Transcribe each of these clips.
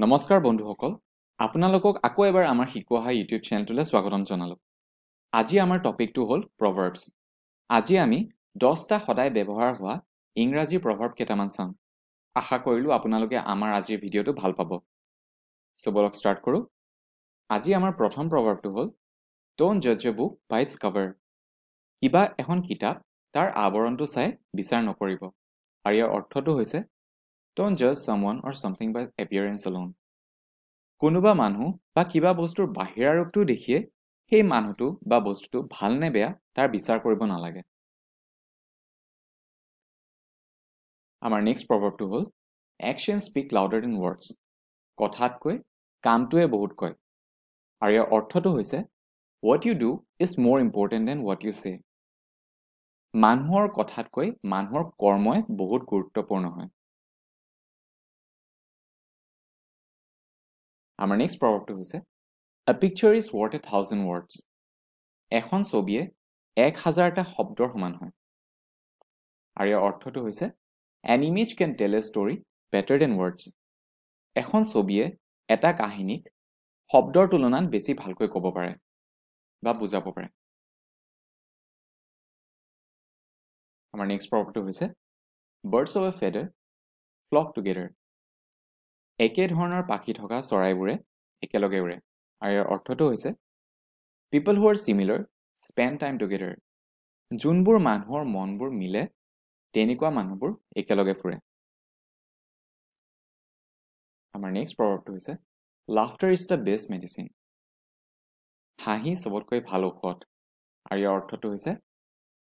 নমস্কাৰ বন্ধুসকল আপোনালোকক আকৌ এবাৰ আমাৰ শিকোৱা ইউটিউব চেনেলটোলৈ স্বাগতম জনালোঁ আজি আমাৰ টপিকটো হ'ল প্ৰভাৰ্বছ আজি আমি 10টা সদায় ব্যৱহাৰ হোৱা ইংৰাজী প্ৰভাৰ্ব কেইটামান চাম আশা কৰিলোঁ আপোনালোকে আমাৰ আজিৰ ভিডিঅ'টো ভাল পাব সো বলক ষ্টাৰ্ট কৰোঁ আজি আমাৰ প্ৰথম প্ৰভাৰ্বটো হ'ল ডোন্ট জাজ এ বুক বাই ইটছ কভাৰ কিবা এখন কিতাপ তাৰ আৱৰণটো চাই বিচাৰ নকৰিব আৰু ইয়াৰ অৰ্থটো হৈছে Don't judge someone or something by appearance alone. কোনোবা মানুহ বা কিবা বস্তুৰ বাহিৰা ৰূপটো দেখিয়ে সেই মানুহটো বা বস্তুটো ভাল নে বেয়া তাৰ বিচাৰ কৰিব নালাগে। আমাৰ নেক্সট প্ৰভাৰ্বটো হ'ল Actions speak louder than words. কথাতকৈ কামটোৱে বহুত কয়। আৰু ইয়াৰ অৰ্থটো হৈছে What you do is more important than what you say. মানুহৰ কথাতকৈ মানুহৰ কৰ্মই বহুত গুৰুত্বপূৰ্ণ হয়। আমাৰ নেক্সট প্ৰভাৰ্বটো হৈছে A picture is worth 1,000 words. এখন ছবিয়ে 1000টা শব্দৰ সমান হয়। আৰু ইয়াৰ অৰ্থটো হৈছে An image can tell a story better than words. এখন ছবিয়ে এটা কাহিনীক শব্দৰ তুলনাত বেছি ভালকৈ ক'ব পাৰে বা বুজাব পাৰে। আমাৰ নেক্সট প্ৰভাৰ্বটো হৈছে Birds of a feather flock together. একে ধৰণৰ পাখি থকা চৰাইবোৰে একেলগে উৰে আৰু ইয়াৰ অৰ্থটো হৈছে People who are similar spend time together. যোনবোৰ মানুহৰ মনবোৰ মিলে তেনেকুৱা মানুহবোৰ একেলগে ফুৰে। আমাৰ নেক্সট প্ৰভাৰ্বটো হৈছে Laughter is the best medicine. হাঁহি সবতকৈ ভাল ঔষধ আৰু ইয়াৰ অৰ্থটো হৈছে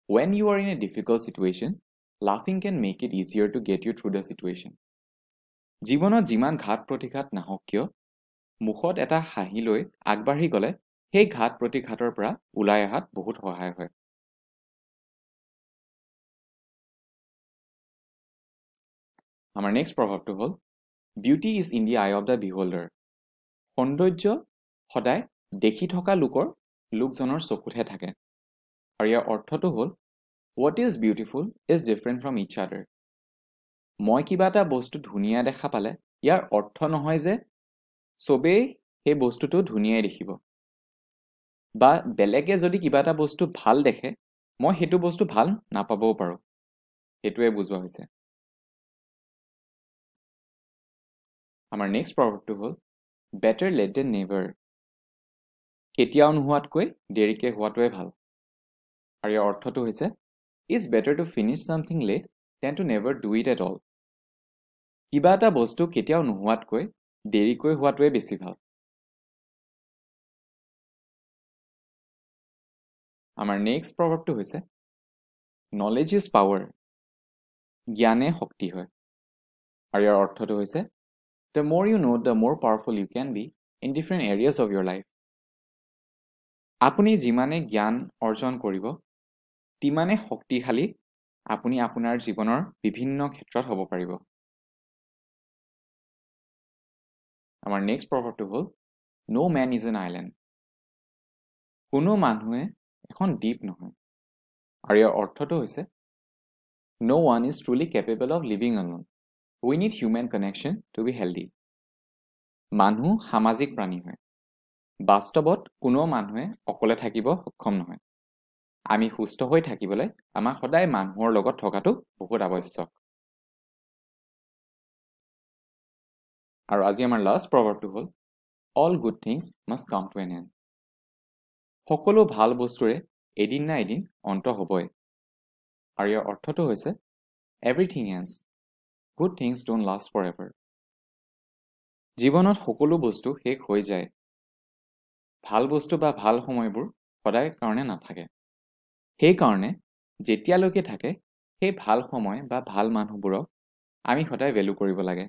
When you are in a difficult situation, laughing can make it easier to get you through the situation. জীৱনত যিমান ঘাত প্ৰতিঘাত নাহক কিয় মুখত এটা হাঁহি লৈ আগবাঢ়ি গ'লে সেই ঘাত প্ৰতিঘাতৰ পৰা ওলাই অহাত বহুত সহায় হয়। আমাৰ নেক্সট প্ৰভাৱটো হ'ল Beauty is in the eye of the beholder. সৌন্দৰ্য সদায় দেখি থকা লোকজনৰ চকুতহে থাকে। আৰু ইয়াৰ অৰ্থটো হ'ল What is beautiful is different from each other. মই কিবা এটা বস্তু ধুনীয়া দেখা পালে ইয়াৰ অৰ্থ নহয় যে সবেই সেই বস্তুটো ধুনীয়াই দেখিব বা বেলেগে যদি কিবা এটা বস্তু ভাল দেখে মই সেইটো বস্তু ভাল নাপাবও পাৰোঁ সেইটোৱে বুজোৱা হৈছে। আমাৰ নেক্সট প্ৰভাৱটো হ'ল Better late than never. কেতিয়াও নোহোৱাতকৈ দেৰিকে হোৱাটোৱে ভাল। আৰু ইয়াৰ অৰ্থটো হৈছে It's better to finish something late than to never do it at all. কিবা এটা বস্তু কেতিয়াও নোহোৱাতকৈ দেৰিকৈ হোৱাটোৱে বেছি ভাল। আমাৰ নেক্সট প্ৰভাৱটো হৈছে Knowledge is power. জ্ঞানে শক্তি হয়। আৰু ইয়াৰ অৰ্থটো হৈছে The more you know, the more powerful you can be in different areas of your life. আপুনি যিমানে জ্ঞান অৰ্জন কৰিব তিমানে শক্তিশালী আপুনি আপোনাৰ জীৱনৰ বিভিন্ন ক্ষেত্ৰত হ'ব পাৰিব। আমাৰ নেক্সট প্ৰভাৱটো হ'ল No man is an island. কোনো মানুহে এখন দ্বীপ নহয়। আৰু ইয়াৰ অৰ্থটো হৈছে No one is truly capable of living alone. We need human connection to be healthy. মানুহ সামাজিক প্ৰাণী হয়। বাস্তৱত কোনো মানুহে অকলে থাকিব সক্ষম নহয়। আমি সুস্থ হৈ থাকিবলৈ আমাক সদায় মানুহৰ লগত থকাটো বহুত আৱশ্যক। আৰু আজি আমাৰ লাষ্ট প্ৰভাৱটো হ'ল All good things must come to an end. সকলো ভাল বস্তুৰে এদিন না এদিন অন্ত হ'বই। আৰু ইয়াৰ অৰ্থটো হৈছে Everything ends. Good things don't last forever. জীৱনত সকলো বস্তু শেষ হৈ যায়। ভাল বস্তু বা ভাল সময়বোৰ সদায় কাৰণে নাথাকে। সেইকাৰণে যেতিয়ালৈকে থাকে সেই ভাল সময় বা ভাল মানুহবোৰক আমি সদায় ভেলু কৰিব লাগে।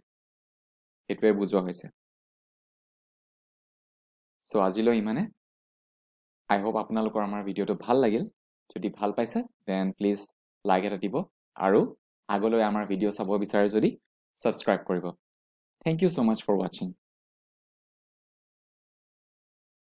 সেইটোৱে বুজোৱা হৈছে। সো আজিলৈ ইমানে। I hope আপোনালোকৰ আমাৰ ভিডিঅ'টো ভাল লাগিল। যদি ভাল পাইছে then please লাইক এটা দিব আৰু আগলৈ আমাৰ ভিডিঅ' চাব বিচাৰে যদি সাবস্ক্ৰাইব কৰিব। Thank you so much for watching.